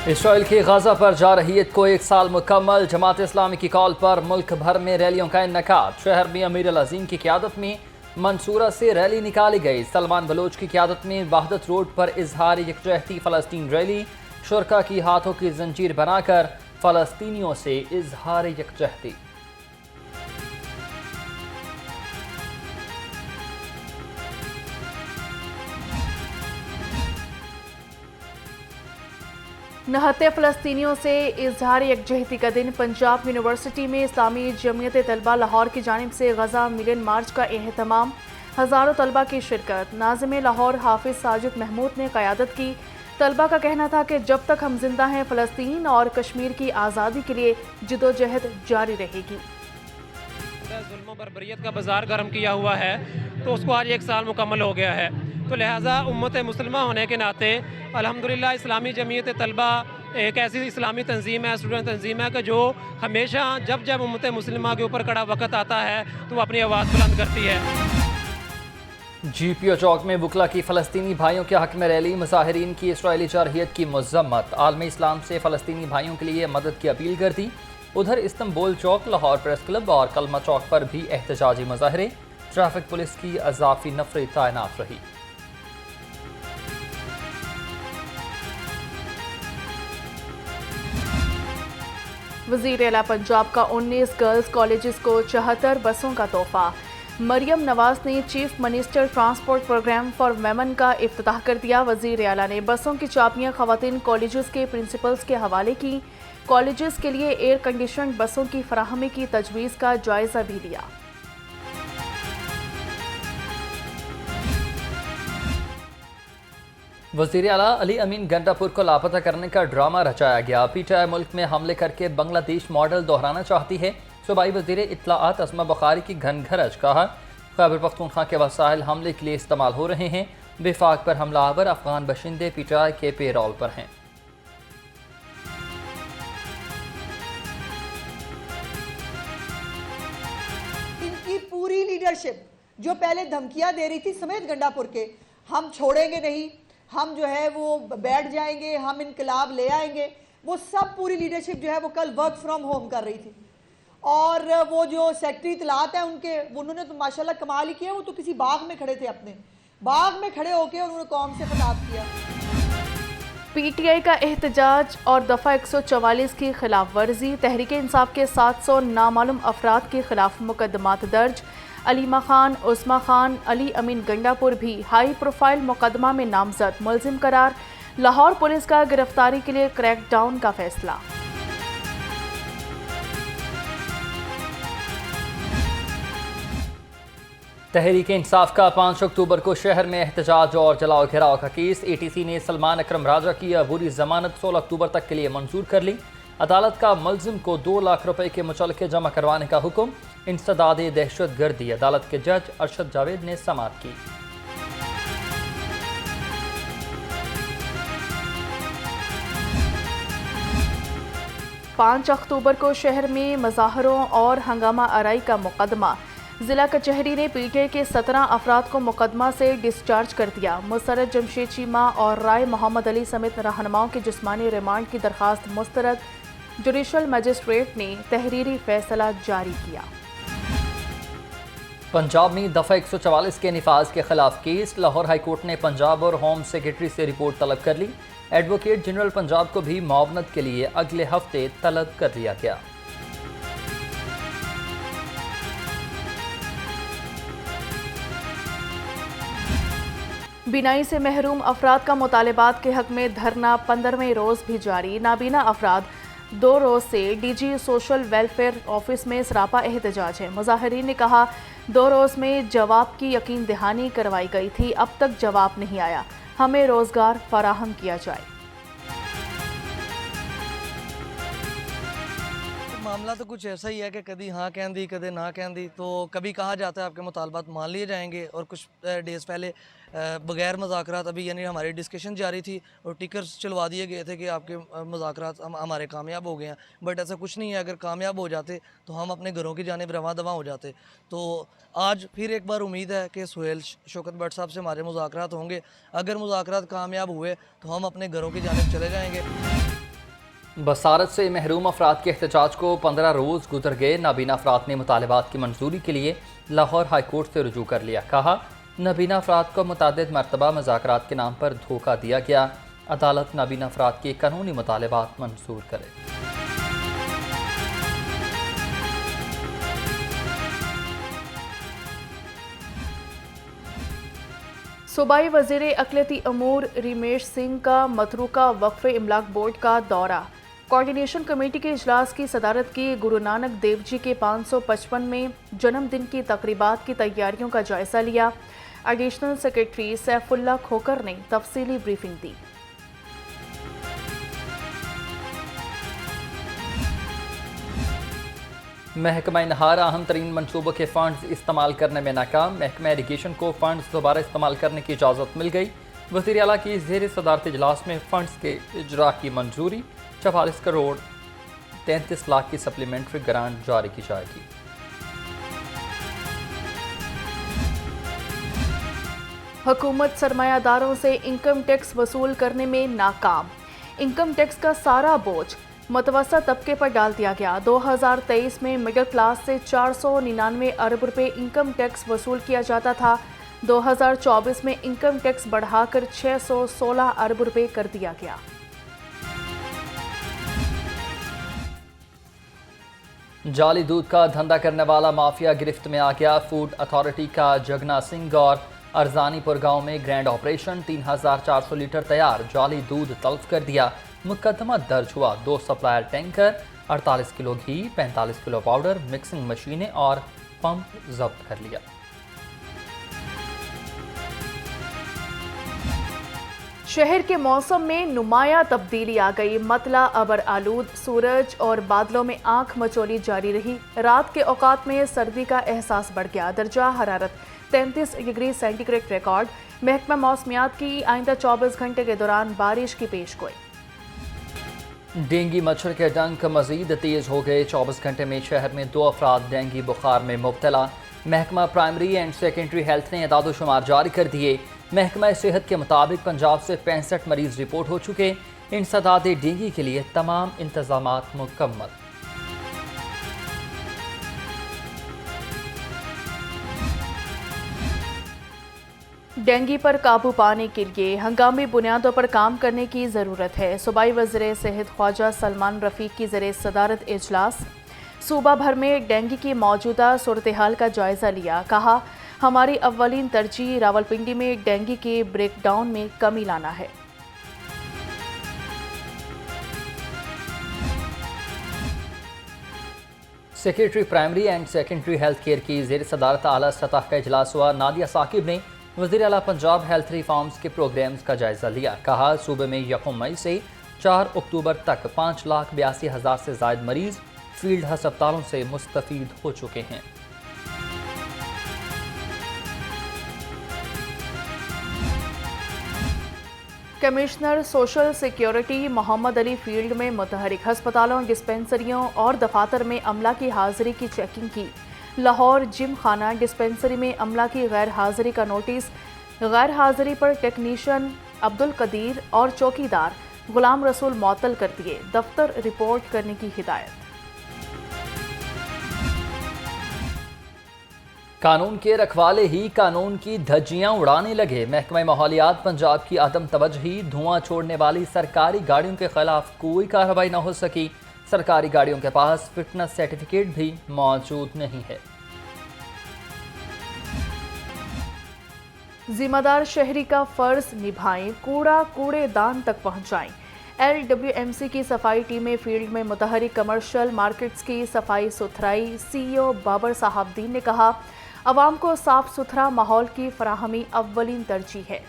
Israel की गजा पर जा रही ईद को एक साल मुकम्मल। जमात इस्लामी की कॉल पर मुल्क भर में रैलियों का इन्नेकाद। शहर में अमीर अल अजीम की क़यादत में मंसूरा से रैली निकाली गई। सलमान बलोच की क़यादत में वहदत रोड पर इजहार यकजहती फ़लस्तीन रैली। शुरका की हाथों की जंजीर बनाकर फ़लस्तीनियों से इजहार यकजहती। नहत्ते फ़लस्तीनियों से इजहार यकजहती का दिन। पंजाब यूनिवर्सिटी में इस्लामी जमीयत तलबा लाहौर की जानिब से गजा मिलन मार्च का एहतमाम। हज़ारों तलबा की शिरकत। नाज़िम लाहौर हाफिज साजिद महमूद ने क़यादत की। तलबा का कहना था कि जब तक हम जिंदा हैं फ़लस्तीन और कश्मीर की आज़ादी के लिए जिदोजहद जारी रहेगी। जुल्म बरबरियत का बाजार गर्म किया हुआ है तो उसको आज एक साल मुकम्मल हो गया है, तो लिहाजा उम्मत मुसलमा होने के नाते अल्हम्दुलिल्लाह इस्लामी जमीयत तलबा एक ऐसी इस्लामी तंजीम है, स्टूडेंट तंजीम है कि जो हमेशा जब जब उम्मत मुसलमा के ऊपर कड़ा वक्त आता है तो वो अपनी आवाज़ बुलंद करती है। GPO चौक में बुकला की फ़लस्तीनी भाइयों के हक में रैली। मुजाहिरीन की इसराइली जारहियत की मज़म्मत। आलमी इस्लाम से फ़लस्तीनी भाइयों के लिए मदद की अपील कर दी। उधर इस्तंबुल चौक, लाहौर प्रेस क्लब और कलमा चौक पर भी एहतजाजी मुजाहरे। ट्रैफिक पुलिस की अज़ाफ़ी नफरी तैनात रही। वज़ीर आला पंजाब का 19 गर्ल्स कॉलेजेस को 74 बसों का तोहफा। मरियम नवाज ने chief minister transport programme for women का इफ्तिताह कर दिया। वज़ीर आला ने बसों की चाबियां ख़वातीन कॉलेजेस के प्रिंसिपल्स के हवाले की। कॉलेजेस के लिए एयर कंडीशन बसों की फराहमी की तजवीज़ का जायज़ा भी लिया। वज़ीर आला अली अमीन गंडापुर को लापता करने का ड्रामा रचाया गया। PTI मुल्क में हमले करके बांग्लादेश मॉडल दोहराना चाहती है। सूबाई वज़ीर इत्तलाआत असमा बुखारी की घनघरज कहा, खैबर पख्तूनख्वा के वसाइल हमले के लिए इस्तेमाल हो रहे हैं। विफाक पर हमलावर अफगान बशिंदे PTI के पेरोल पर हैं। इनकी पूरी लीडरशिप जो पहले धमकियां दे रही थी समेत गंडापुर के, हम छोड़ेंगे नहीं, हम जो है वो बैठ जाएंगे, हम इनकलाब ले आएंगे, वो सब पूरी लीडरशिप जो है वो कल वर्क फ्रॉम होम कर रही थी। और वो जो सेक्रेटरी इत्तलाआत है उन्होंने तो माशाल्लाह कमाल ही किया। वो तो किसी बाग में खड़े थे, अपने बाग में खड़े होकर उन्होंने कौम से खिताब किया। PTI का एहतजाज और दफ़ा 144 की खिलाफ वर्जी। तहरीक इंसाफ के 700 नामालूम अफराद के खिलाफ मुकदमात दर्ज। अलीमा खान, उस्मा खान, अली अमीन गंडापुर भी हाई प्रोफाइल मुकदमा में नामजद मुलजिम करार। लाहौर पुलिस का गिरफ्तारी के लिए क्रैकडाउन का फैसला। तहरीक इंसाफ का 5 अक्टूबर को शहर में एहतजाज और जलाओ घिराव का केस। ATC ने सलमान अकरम राजा की अबूरी जमानत 16 अक्टूबर तक के लिए मंजूर कर ली। अदालत का मुलजिम को 2 लाख रुपए के मुचलके जमा करवाने का हुक्म। इंसदाद दहशत गर्दी अदालत के जज अरशद जावेद ने समाअत की। पाँच अक्टूबर को शहर में मज़ाहरों और हंगामा आराई का मुकदमा। जिला कचहरी ने PTI के 17 अफराद को मुकदमा से डिस्चार्ज कर दिया। मुसरत जमशेद चीमा और राय मोहम्मद अली समेत रहनुमाओं की जिस्मानी रिमांड की दरख्वास्त मुस्तरद। जुडिशल मजिस्ट्रेट ने तहरीरी फैसला जारी किया। पंजाब में दफ़ा 144 के निफाज के खिलाफ केस। लाहौर हाईकोर्ट ने पंजाब और होम सेक्रेटरी से रिपोर्ट तलब कर ली। एडवोकेट जनरल पंजाब को भी मुआवनत के लिए अगले हफ्ते तलब कर लिया गया। बिनाई से महरूम अफराद का मुतालबात के हक में धरना 15वें रोज़ भी जारी। नाबीना अफराद 2 रोज़ से DG सोशल वेलफेयर ऑफिस में सरापा एहतजाज है। मुजाहिरीन ने कहा 2 रोज़ में जवाब की यकीन दहानी करवाई गई थी, अब तक जवाब नहीं आया, हमें रोज़गार फराहम किया जाए। मामला तो कुछ ऐसा ही है कि कभी हाँ कह दी कभी ना कह दी। तो कभी कहा जाता है आपके मुतालबात मान लिए जाएंगे और कुछ डेज़ पहले बगैर मुज़ाकरात अभी यानी हमारी डिस्कशन जारी थी और टिकर्स चलवा दिए गए थे कि आपके मुज़ाकरात हमारे कामयाब हो गए हैं। बट ऐसा कुछ नहीं है, अगर कामयाब हो जाते तो हम अपने घरों की जानिब रवां दवां हो जाते। तो आज फिर एक बार उम्मीद है कि सुहेल शौकत भट्ट साहब से हमारे मुज़ाकरात होंगे। अगर मुज़ाकरात कामयाब हुए तो हम अपने घरों की जानिब चले जाएंगे। बसारत से महरूम अफराद के एहतजाज को 15 रोज़ गुजर गए। नाबीना अफराद ने मुतालबात की मंजूरी के लिए लाहौर हाई कोर्ट से रुजू कर लिया। कहा, नाबीना अफराद को मुतअद्दिद मरतबा मुज़ाकरात के नाम पर धोखा दिया गया। अदालत नाबीना अफराद के कानूनी मुतालबात मंजूर करे। सूबाई वज़ीर अक़लियती अमूर रिमेश सिंह का मतरूका वक्फ़ इमलाक बोर्ड का दौरा। कोऑर्डिनेशन कमेटी के इजलास की सदारत की। गुरु नानक देव जी के 555वें जन्मदिन की तकरीबात की तैयारियों का जायजा लिया। एडिशनल सेक्रेटरी सैफुल्लाह खोकर ने तफसीली ब्रीफिंग दी। महकमा नहार अहम तरीन मनसूबों के फंड्स इस्तेमाल करने में नाकाम। महकमा इरीगेशन को फंड्स दोबारा इस्तेमाल करने की इजाज़त मिल गई। वज़ीर आला की ज़ेर सदारत इजलास में फंड्स के इजरा की मंजूरी। 44 करोड़ 33 लाख की सप्लीमेंट्री ग्रांट जारी की जाएगी। हुकूमत सरमायादारों से इनकम टैक्स वसूल करने में नाकाम। इनकम टैक्स का सारा बोझ मुतवस्सित तबके पर डाल दिया गया। 2023 में मिडिल क्लास से 499 अरब रुपए इनकम टैक्स वसूल किया जाता था। 2024 में इनकम टैक्स बढ़ाकर 616 अरब रुपए कर दिया गया। जाली दूध का धंधा करने वाला माफिया गिरफ्त में आ गया। फूड अथॉरिटी का जगना सिंह और अरजानीपुर गांव में ग्रैंड ऑपरेशन। 3400 लीटर तैयार जाली दूध तल्फ कर दिया। मुकदमा दर्ज हुआ। 2 सप्लायर टैंकर, 48 किलो घी, 45 किलो पाउडर, मिक्सिंग मशीनें और पंप जब्त कर लिया। शहर के मौसम में नुमाया तब्दीली आ गई। मतला अबर आलूद सूरज और बादलों में आंख मचोली जारी रही। रात के औकात में सर्दी का एहसास बढ़ गया। दर्जा हरारत 33 डिग्री सेंटीग्रेड रिकॉर्ड। महकमा मौसमियात की आइंदा 24 घंटे के दौरान बारिश की पेशगोई। डेंगू मच्छर के डंक मजीद तेज हो गए। 24 घंटे में शहर में 2 अफराद डेंगू बुखार में मुब्तला। महकमा प्राइमरी एंड सेकेंडरी हेल्थ ने एदाद-ओ-शुमार जारी कर दिए। महकमा सेहत के मुताबिक पंजाब से 65 मरीज रिपोर्ट हो चुके। इंसदाद डेंगू के लिए तमाम इंतजामात मुकम्मल। डेंगू पर काबू पाने के लिए हंगामी बुनियादों पर काम करने की ज़रूरत है। सूबाई वज़ीर सेहत ख्वाजा सलमान रफ़ीक की ज़रिए सदारत इजलास। सूबा भर में डेंगू की मौजूदा सूरत हाल का जायज़ा लिया। कहा, हमारी अव्वलीन तरजीह रावलपिंडी में डेंगू के ब्रेकडाउन में कमी लाना है। Secretary primary and secondary health care की ज़ेर सदारत आला सतह का इजलास हुआ। नादिया साकिब ने वज़ीर आला पंजाब हेल्थ रिफॉर्म्स के प्रोग्राम्स का जायजा लिया। कहा, सूबे में 1 मई से 4 अक्टूबर तक 5,82,000 से ज़ायद मरीज फील्ड हस्पतालों से मुस्तफ़ीद हो चुके हैं। Commissioner social security Mohammad Ali field में मुतहरिक हस्पतालों, डिस्पेंसरियों और दफातर में अमला की हाजिरी की चेकिंग की। लाहौर जिम खाना डिस्पेंसरी में अमला की गैर हाजिरी का नोटिस। गैर हाजिरी पर टेक्नीशियन अब्दुल कदीर और चौकीदार गुलाम रसूल मुअत्तल कर दिए। दफ्तर रिपोर्ट करने की हिदायत। कानून के रखवाले ही कानून की धज्जियां उड़ाने लगे। महकमा माहौलियात पंजाब की अदम तवज्जुही, धुआं छोड़ने वाली सरकारी गाड़ियों के खिलाफ कोई कार्रवाई न हो सकी। सरकारी गाड़ियों के पास फिटनेस सर्टिफिकेट भी मौजूद नहीं है। जिम्मेदार शहरी का फर्ज निभाएं, कूड़ा कूड़ेदान तक पहुंचाएं। LWMC की सफाई टीमें फील्ड में मुतहरिक कमर्शियल मार्केट्स की सफाई सुथराई। CEO बाबर साहबदीन ने कहा, अवाम को साफ सुथरा माहौल की फराहमी अव्वलीन तरजीह है।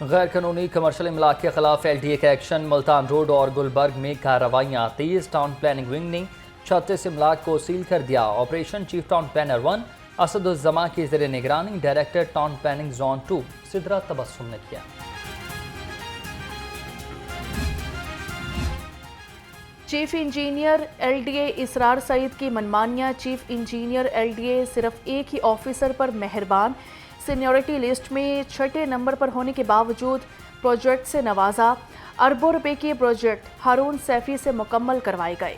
गैर कानूनी कमर्शियल इमलाक के खिलाफ LTA का एक्शन। मुल्तान रोड और गुलबर्ग में कार्रवाइयाँ तेज। टाउन प्लानिंग विंग ने 36 इमलाक को सील कर दिया। ऑपरेशन चीफ टाउन प्लानर 1 असदुज़्ज़मा की ज़ेर निगरानी director town planning zone 2 Sidra Tabassum ने किया। चीफ इंजीनियर एलडीए इसरार सईद की मनमानियां। चीफ इंजीनियर एलडीए सिर्फ एक ही ऑफिसर पर मेहरबान। सीनियरिटी लिस्ट में 6ठे नंबर पर होने के बावजूद प्रोजेक्ट से नवाजा। अरबों रुपए के प्रोजेक्ट हारून सैफी से मुकम्मल करवाए गए।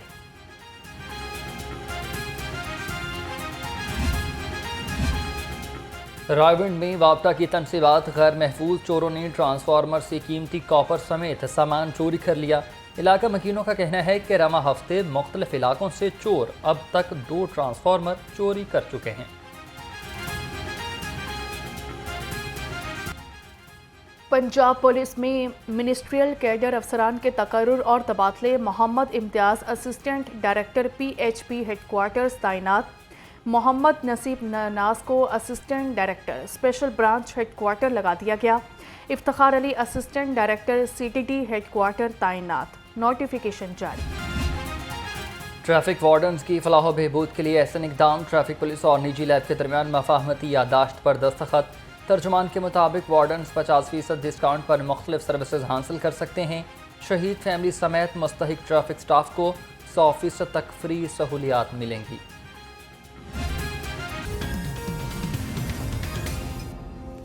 रायविंड में वापटा की तनसीबात। गैर महफूज चोरों ने ट्रांसफार्मर से कीमती कॉपर समेत सामान चोरी कर लिया। इलाका मकीनों का कहना है कि रमा हफ्ते मुख्तलिफ इलाकों से चोर अब तक 2 ट्रांसफार्मर चोरी कर चुके हैं। पंजाब पुलिस में मिनिस्ट्रियल कैडर अफसरान के तकर्रुर और तबादले। मोहम्मद इम्तियाज़ असिस्टेंट डायरेक्टर PHP हेडक्वार्टर्स तैनात। मोहम्मद नसीब नाज को assistant director special branch headquarter लगा दिया गया। Iftikhar Ali assistant director CTD headquarter तैनात। नोटिफिकेशन जारी। ट्रैफिक वार्डन्स की फलाह बहबूद के लिए ऐसे इक़दाम। ट्रैफिक पुलिस और निजी लैब के दरमियान मफाहमती यादाश्त पर दस्तखत। तर्जुमान के मुताबिक वार्डन्स 50% डिस्काउंट पर मुख्तलिफ सर्विसेज हासिल कर सकते हैं। शहीद फैमिली समेत मुस्तहिक ट्रैफिक स्टाफ को 100% तक फ्री सहूलियात मिलेंगी।